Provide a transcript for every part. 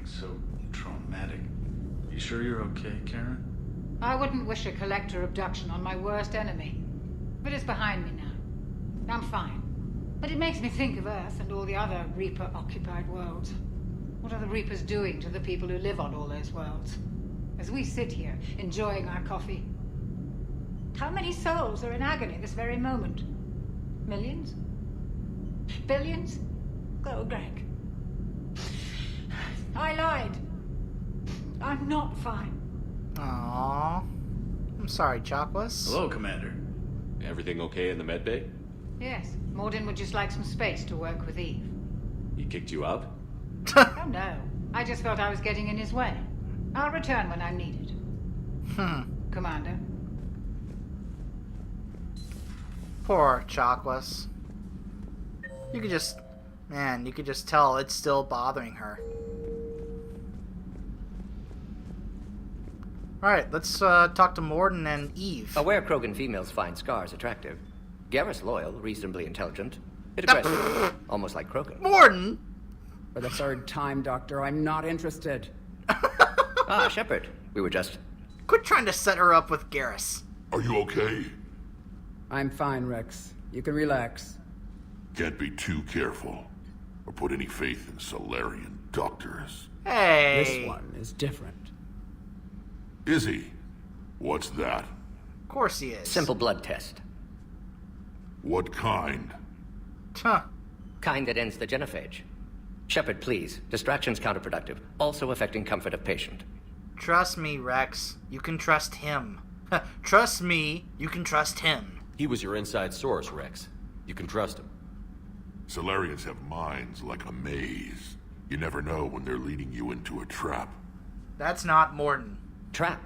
so traumatic. You sure you're okay, Karen? I wouldn't wish a collector abduction on my worst enemy. But it's behind me now. I'm fine. But it makes me think of Earth and all the other Reaper-occupied worlds. What are the Reapers doing to the people who live on all those worlds? As we sit here, enjoying our coffee. How many souls are in agony this very moment? Millions? Billions? Oh, Greg. I lied. I'm not fine. Aww. I'm sorry, Chakwas. Hello, Commander. Everything okay in the medbay? Yes, Mordin would just like some space to work with Eve. He kicked you out? Oh no, I just felt I was getting in his way. I'll return when I'm needed. Commander. Poor Chakwas. You could just... Man, you could just tell it's still bothering her. Alright, let's talk to Mordin and Eve. Aware Krogan females find scars attractive. Garrus loyal, reasonably intelligent. Bit aggressive, almost like Krogan. Mordin! For the third time, Doctor, I'm not interested. Ah, Shepard. We were just... Quit trying to set her up with Garrus. Are you okay? I'm fine, Rex. You can relax. Can't be too careful, or put any faith in Solarian doctors. Hey! This one is different. Is he? What's that? Of course he is. Simple blood test. What kind? Huh. Kind that ends the genophage. Shepard, please. Distraction's counterproductive. Also affecting comfort of patient. Trust me, Rex. You can trust him. Trust me, you can trust him. He was your inside source, Rex. You can trust him. Solarians have minds like a maze. You never know when they're leading you into a trap. That's not Mordin. Trap.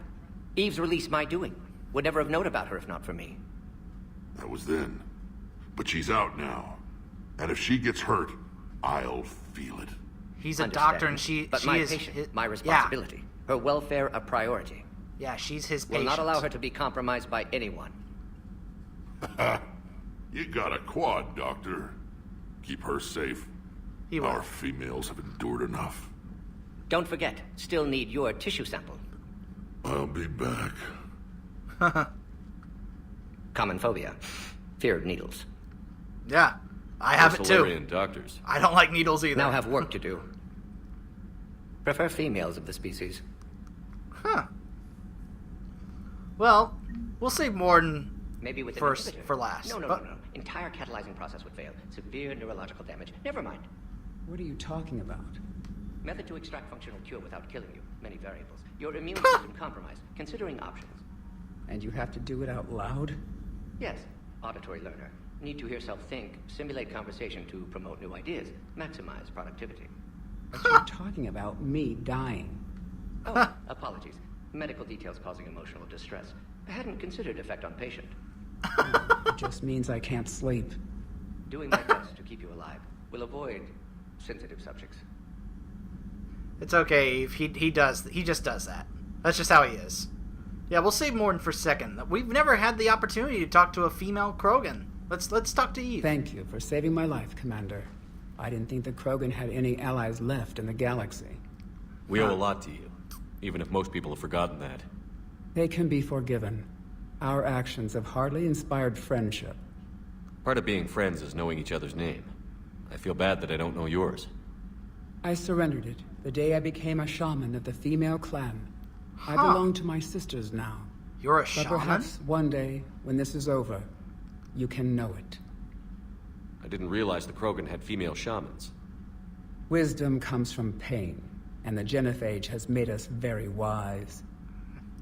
Eve's release my doing. Would never have known about her if not for me. That was then. But she's out now. And if she gets hurt, I'll feel it. He's a Understand. doctor and she But she my is... patient, my responsibility. Her welfare a priority. Yeah, she's his Will patient. not allow her to be compromised by anyone. You got a quad, Doctor. Keep her safe. He will. Our females have endured enough. Don't forget, still need your tissue sample. I'll be back. Common phobia. Fear of needles. Yeah, I have it too. Solarian doctors. I don't like needles either. Now have work to do. Prefer females of the species. Huh. Well, we'll save Mordin Maybe with an first inhibitor. for last. No. but- Entire catalyzing process would fail. Severe neurological damage. Never mind. What are you talking about? Method to extract functional cure without killing you. Many variables. Your immune system compromised. Considering options. And you have to do it out loud? Yes. Auditory learner. Need to hear self think. Simulate conversation to promote new ideas. Maximize productivity. But you're talking about me dying. Oh, apologies. Medical details causing emotional distress. I hadn't considered effect on patient. It just means I can't sleep. Doing my best to keep you alive. Will avoid sensitive subjects. It's okay, Eve. He just does that. That's just how he is. Yeah, we'll save Mordin for a second. We've never had the opportunity to talk to a female Krogan. Let's talk to Eve. Thank you for saving my life, Commander. I didn't think the Krogan had any allies left in the galaxy. We owe a lot to you, even if most people have forgotten that. They can be forgiven. Our actions have hardly inspired friendship. Part of being friends is knowing each other's name. I feel bad that I don't know yours. I surrendered it the day I became a shaman of the female clan. I belong to my sisters now. You're a But shaman? perhaps one day, when this is over, you can know it. I didn't realize the Krogan had female shamans. Wisdom comes from pain, and the genophage has made us very wise.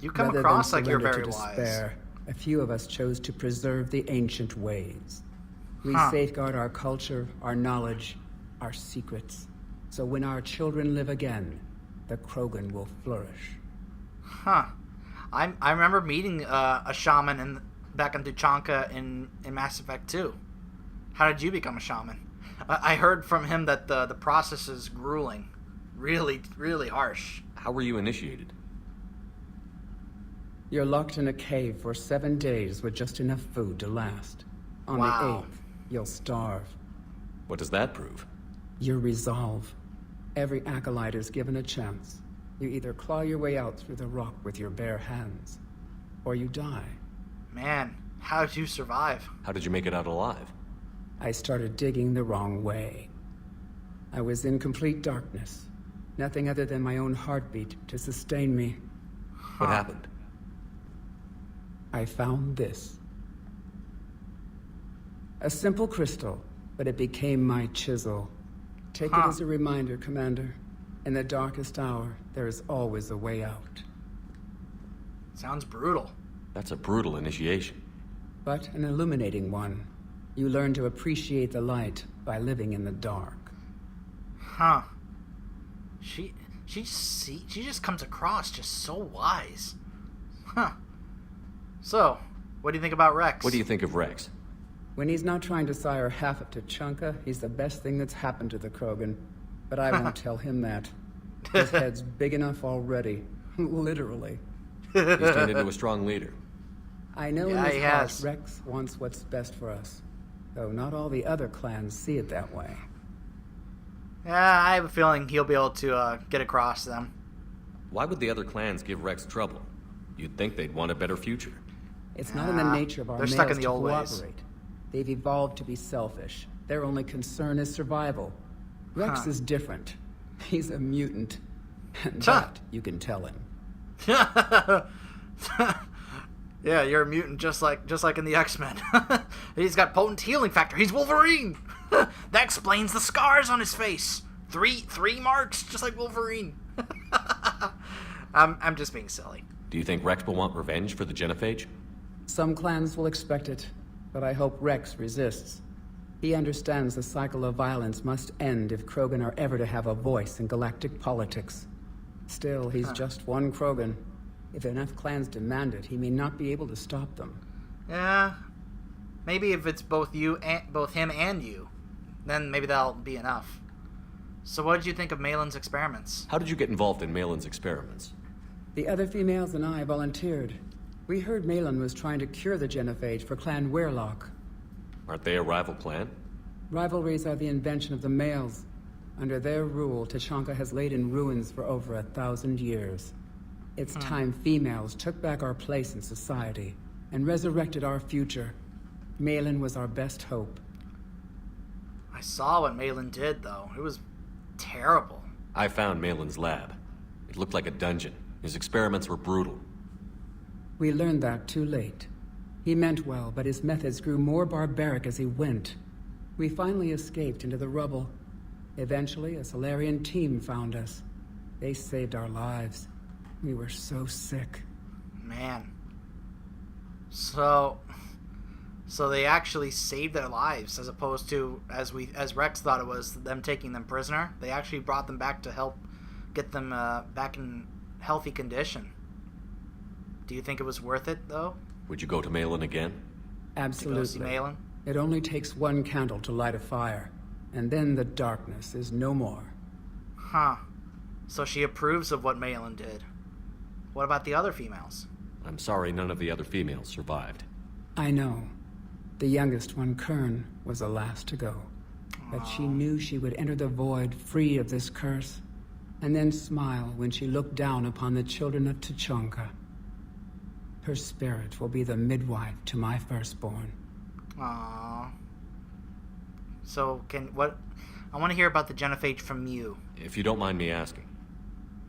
You come Rather across than like you're surrender very to wise. despair, a few of us chose to preserve the ancient ways. We safeguard our culture, our knowledge, our secrets. So when our children live again, the Krogan will flourish. Huh. I remember meeting a shaman back in Tuchanka in Mass Effect 2. How did you become a shaman? I heard from him that the process is grueling. Really, really harsh. How were you initiated? You're locked in a cave for 7 days with just enough food to last. On Wow. the 8th, you'll starve. What does that prove? Your resolve. Every acolyte is given a chance. You either claw your way out through the rock with your bare hands, or you die. Man, how did you survive? How did you make it out alive? I started digging the wrong way. I was in complete darkness. Nothing other than my own heartbeat to sustain me. What happened? I found this. A simple crystal, but it became my chisel. Take it as a reminder, Commander. In the darkest hour, there is always a way out. Sounds brutal. That's a brutal initiation. But an illuminating one. You learn to appreciate the light by living in the dark. Huh. She just comes across just so wise. Huh. So, what do you think about Rex? What do you think of Rex? When he's not trying to sire half of Tuchanka, he's the best thing that's happened to the Krogan. But I won't tell him that. His head's big enough already. Literally. He's turned into a strong leader. I know Yeah, in he his heart has. Rex wants what's best for us. Though not all the other clans see it that way. Yeah, I have a feeling he'll be able to get across them. Why would the other clans give Rex trouble? You'd think they'd want a better future. It's not in the nature of our they're males stuck in the to old ways. cooperate. They've evolved to be selfish. Their only concern is survival. Rex is different. He's a mutant. And that you can tell him. Yeah, you're a mutant just like in the X-Men. He's got potent healing factor. He's Wolverine. That explains the scars on his face. Three marks, just like Wolverine. I'm just being silly. Do you think Rex will want revenge for the Genophage? Some clans will expect it, but I hope Rex resists. He understands the cycle of violence must end if Krogan are ever to have a voice in galactic politics. Still, he's just one Krogan. If enough clans demand it, he may not be able to stop them. Yeah, maybe if it's both him and you, then maybe that'll be enough. So what did you think of Malin's experiments? How did you get involved in Malin's experiments? The other females and I volunteered. We heard Malin was trying to cure the Genophage for Clan Weirlock. Aren't they a rival clan? Rivalries are the invention of the males. Under their rule, Tuchanka has laid in ruins for over 1,000 years. It's time females took back our place in society and resurrected our future. Malin was our best hope. I saw what Malin did, though. It was terrible. I found Malin's lab. It looked like a dungeon. His experiments were brutal. We learned that too late. He meant well, but his methods grew more barbaric as he went. We finally escaped into the rubble. Eventually, a Solarian team found us. They saved our lives. We were so sick. Man. So they actually saved their lives, as opposed to, as Rex thought it was, them taking them prisoner. They actually brought them back to help get them back in healthy condition. Do you think it was worth it, though? Would you go to Malin again? Absolutely. To go see Malin? It only takes one candle to light a fire, and then the darkness is no more. Huh. So she approves of what Malin did. What about the other females? I'm sorry none of the other females survived. I know. The youngest one, Kern, was the last to go. But she knew she would enter the void free of this curse, and then smile when she looked down upon the children of Tuchanka. Her spirit will be the midwife to my firstborn. Aww. So, I want to hear about the Genophage from you. If you don't mind me asking,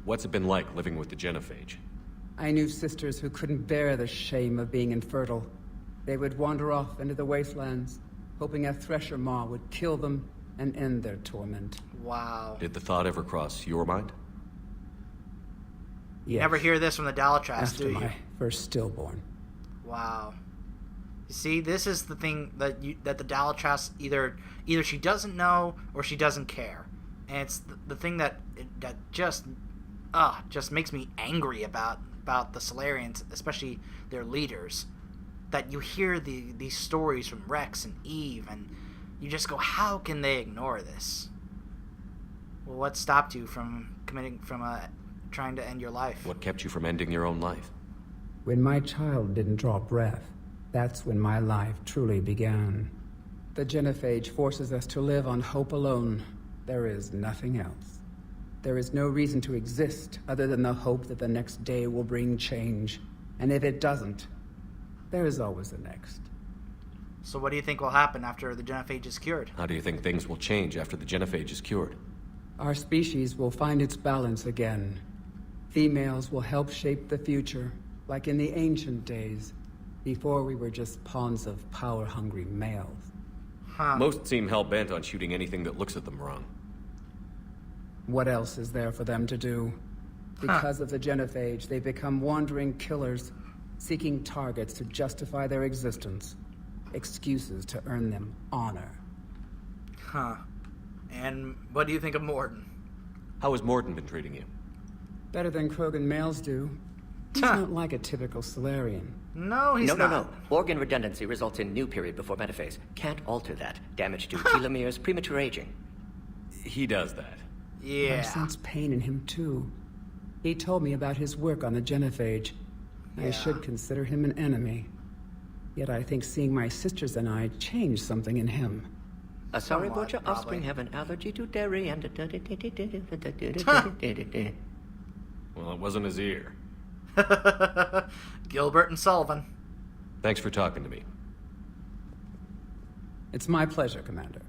what's it been like living with the Genophage? I knew sisters who couldn't bear the shame of being infertile. They would wander off into the wastelands, hoping a Thresher Maw would kill them and end their torment. Wow. Did the thought ever cross your mind? You Yes, never hear this from the Dalatras, after do you? my first stillborn. Wow. You see, this is the thing that the Dalatras either she doesn't know or she doesn't care, and it's the thing that just makes me angry about the Solarians, especially their leaders. That you hear these stories from Rex and Eve, and you just go, how can they ignore this? Well, what stopped you from trying to end your life? What kept you from ending your own life? When my child didn't draw breath, that's when my life truly began. The Genophage forces us to live on hope alone. There is nothing else. There is no reason to exist other than the hope that the next day will bring change. And if it doesn't, there is always the next. So what do you think will happen after the genophage is cured? How do you think things will change after the genophage is cured? Our species will find its balance again. Females will help shape the future, like in the ancient days, before we were just pawns of power-hungry males. Huh. Most seem hell-bent on shooting anything that looks at them wrong. What else is there for them to do? Because of the genophage, they become wandering killers, seeking targets to justify their existence. Excuses to earn them honor. Huh. And what do you think of Mordin? How has Mordin been treating you? Better than Krogan males do. He's not like a typical Solarian. No, he's No, not. no. Organ redundancy results in new period before metaphase. Can't alter that. Damage to telomeres, premature aging. He does that. I Yeah. sense pain in him too. He told me about his work on the genophage. Yeah. I should consider him an enemy. Yet I think seeing my sisters and I changed something in him. A sorry Somewhat, butcher probably. offspring have an allergy to dairy and... Well, it wasn't his ear. Gilbert and Sullivan. Thanks for talking to me. It's my pleasure, Commander.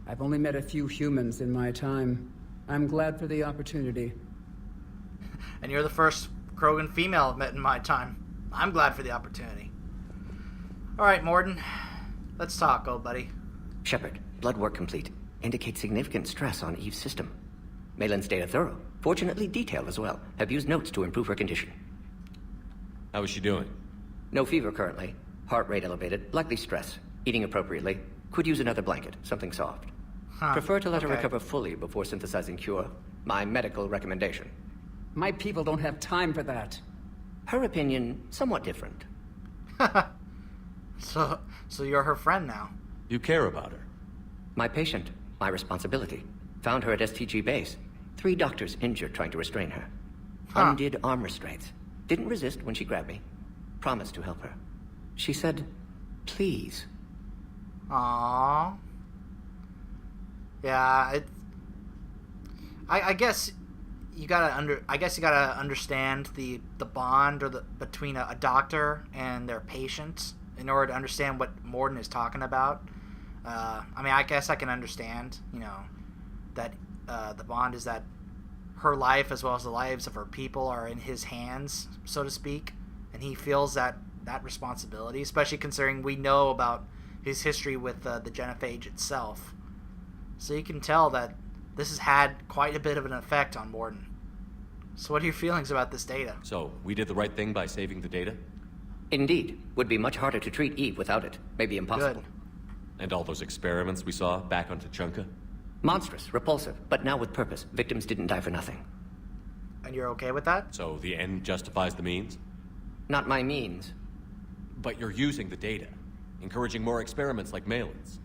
I've only met a few humans in my time. I'm glad for the opportunity. And you're the first Krogan female I've met in my time. I'm glad for the opportunity. Alright, Morden. Let's talk, old buddy. Shepard, blood work complete. Indicates significant stress on Eve's system. Malin's data thorough. Fortunately detailed as well. Have used notes to improve her condition. How is she doing? No fever currently. Heart rate elevated. Likely stress. Eating appropriately. Could use another blanket. Something soft. Prefer to let her okay. recover fully before synthesizing cure. My medical recommendation. My people don't have time for that. Her opinion, somewhat different. So you're her friend now. You care about her. My patient, my responsibility. Found her at STG base. 3 doctors injured trying to restrain her. Undid arm restraints. Didn't resist when she grabbed me. Promised to help her. She said, please. Aww. Yeah, I guess you gotta understand the bond or between a doctor and their patient in order to understand what Morden is talking about. I mean, I guess I can understand, that the bond is that her life as well as the lives of her people are in his hands, so to speak, and he feels that responsibility, especially considering we know about his history with the genophage itself. So you can tell that this has had quite a bit of an effect on Morden. So what are your feelings about this data? So, we did the right thing by saving the data? Indeed. Would be much harder to treat Eve without it. Maybe impossible. Good. And all those experiments we saw back on Tuchanka? Monstrous, repulsive, but now with purpose. Victims didn't die for nothing. And you're okay with that? So, the end justifies the means? Not my means. But you're using the data, encouraging more experiments like Malin's.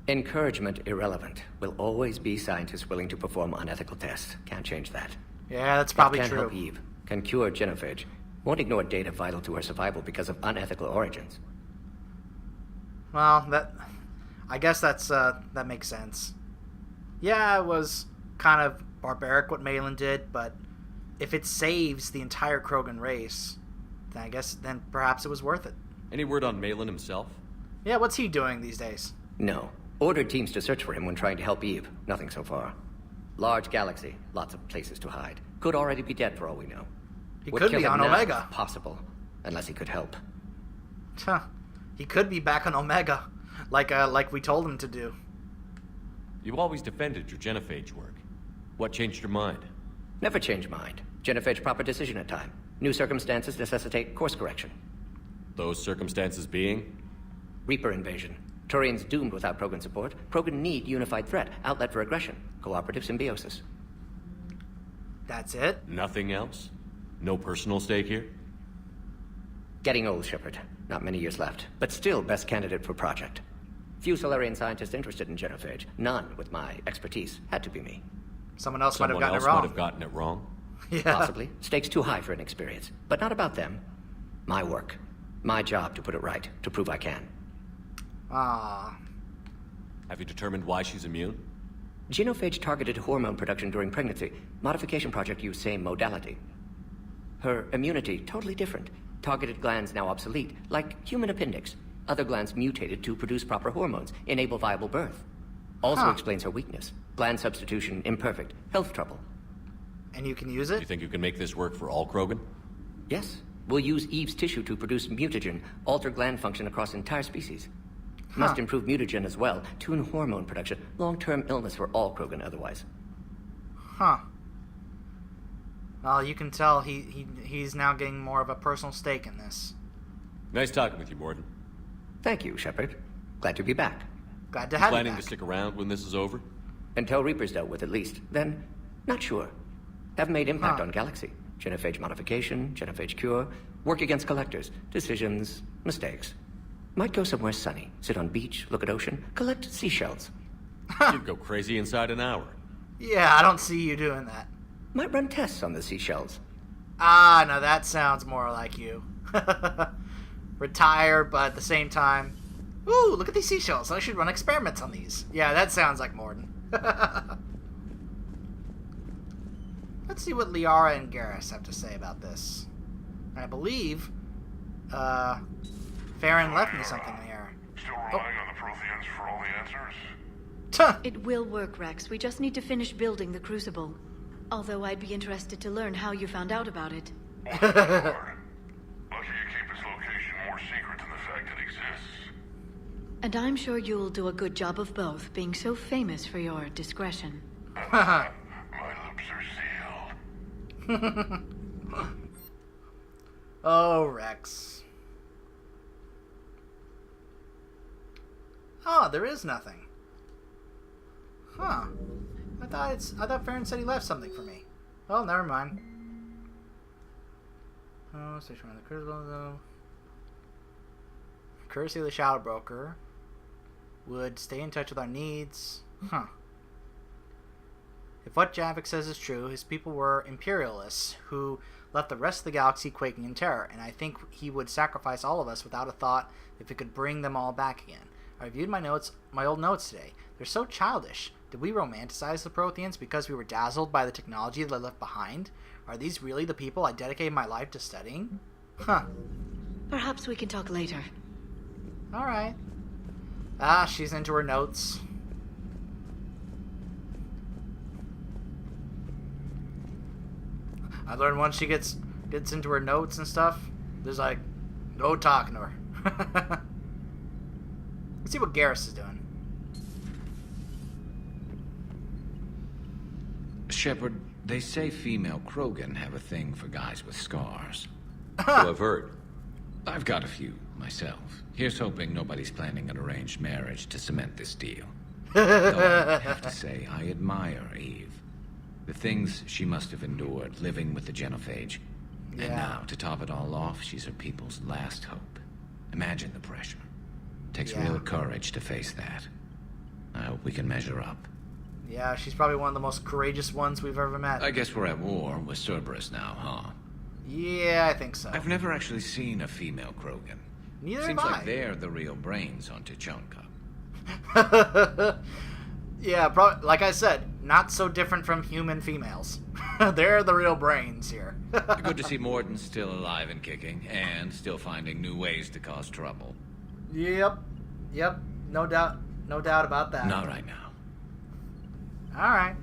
Encouragement irrelevant. Will always be scientists willing to perform unethical tests. Can't change that. Yeah, that's probably Can't true. help Eve. Can cure genophage. Won't ignore data vital to her survival because of unethical origins. Well, I guess that makes sense. Yeah, it was kind of barbaric what Malin did, but if it saves the entire Krogan race, then perhaps it was worth it. Any word on Malin himself? Yeah, what's he doing these days? No. Ordered teams to search for him when trying to help Eve. Nothing so far. Large galaxy. Lots of places to hide. Could already be dead for all we know. He Would could kill be him on now, Omega. if possible. Unless he could help. Huh. He could be back on Omega, like we told him to do. You always defended your genophage work. What changed your mind? Never change mind. Genophage proper decision at time. New circumstances necessitate course correction. Those circumstances being? Reaper invasion. Turians doomed without Krogan support. Krogan need unified threat. Outlet for aggression. Cooperative symbiosis. That's it? Nothing else? No personal stake here? Getting old, Shepard. Not many years left. But still best candidate for project. Few Solarian scientists interested in genophage. None with my expertise. Had to be me. Someone else might have Someone gotten else it wrong. might have gotten it wrong. Yeah. Possibly. Stakes too high for inexperience. But not about them. My work. My job to put it right. To prove I can. Ah. Have you determined why she's immune? Genophage targeted hormone production during pregnancy. Modification project used same modality. Her immunity, totally different. Targeted glands now obsolete, like human appendix. Other glands mutated to produce proper hormones, enable viable birth. Also explains her weakness. Gland substitution imperfect. Health trouble. And you can use You it? think you can make this work for all Krogan? Yes. We'll use Eve's tissue to produce mutagen, alter gland function across entire species. Must improve mutagen as well, tune hormone production. Long-term illness for all Krogan otherwise. Huh. Well, you can tell he's now getting more of a personal stake in this. Nice talking with you, Morden. Thank you, Shepard. Glad to be back. Glad to have you Planning back. to stick around when this is over? Until Reaper's dealt with, at least. Then, not sure. Haven't made impact on Galaxy. Genophage modification, genophage cure, work against collectors, decisions, mistakes. Might go somewhere sunny, sit on beach, look at ocean, collect seashells. You'd go crazy inside an hour. Yeah, I don't see you doing that. Might run tests on the seashells. Ah, no, that sounds more like you. Retire, but at the same time, ooh, look at these seashells. I should run experiments on these. Yeah, that sounds like Morden. Let's see what Liara and Garrus have to say about this. I believe, Farron left me something there. Still relying on the Protheans for all the answers? Tuh. It will work, Rex. We just need to finish building the Crucible. Although I'd be interested to learn how you found out about it. Lucky you keep its location more secret than the fact it exists. And I'm sure you'll do a good job of both, being so famous for your discretion. My lips are sealed. Oh, Rex. Oh, there is nothing. Huh. I thought Farron said he left something for me. Well, never mind. Oh, station around the Crucible, though. Courtesy of the Shadow Broker. Would stay in touch with our needs. Huh. If what Javik says is true, his people were imperialists who left the rest of the galaxy quaking in terror, and I think he would sacrifice all of us without a thought if it could bring them all back again. I reviewed my old notes today. They're so childish. Did we romanticize the Protheans because we were dazzled by the technology they left behind? Are these really the people I dedicated my life to studying? Huh. Perhaps we can talk later. Alright. Ah, she's into her notes. I learned once she gets into her notes and stuff, there's like no talking to her. Let's see what Garrus is doing. Shepard, they say female Krogan have a thing for guys with scars. So I've heard. I've got a few, myself. Here's hoping nobody's planning an arranged marriage to cement this deal. Though I have to say, I admire Eve. The things she must have endured living with the Genophage. Yeah. And now, to top it all off, she's her people's last hope. Imagine the pressure. Takes Yeah. real courage to face that. I hope we can measure up. Yeah, she's probably one of the most courageous ones we've ever met. I guess we're at war with Cerberus now, huh? Yeah, I think so. I've never actually seen a female Krogan. Neither Seems have like I. they're the real brains on Tuchanka. Yeah, like I said, not so different from human females. They're the real brains here. Good to see Morden still alive and kicking, and still finding new ways to cause trouble. Yep, no doubt about that. Not right now. All right.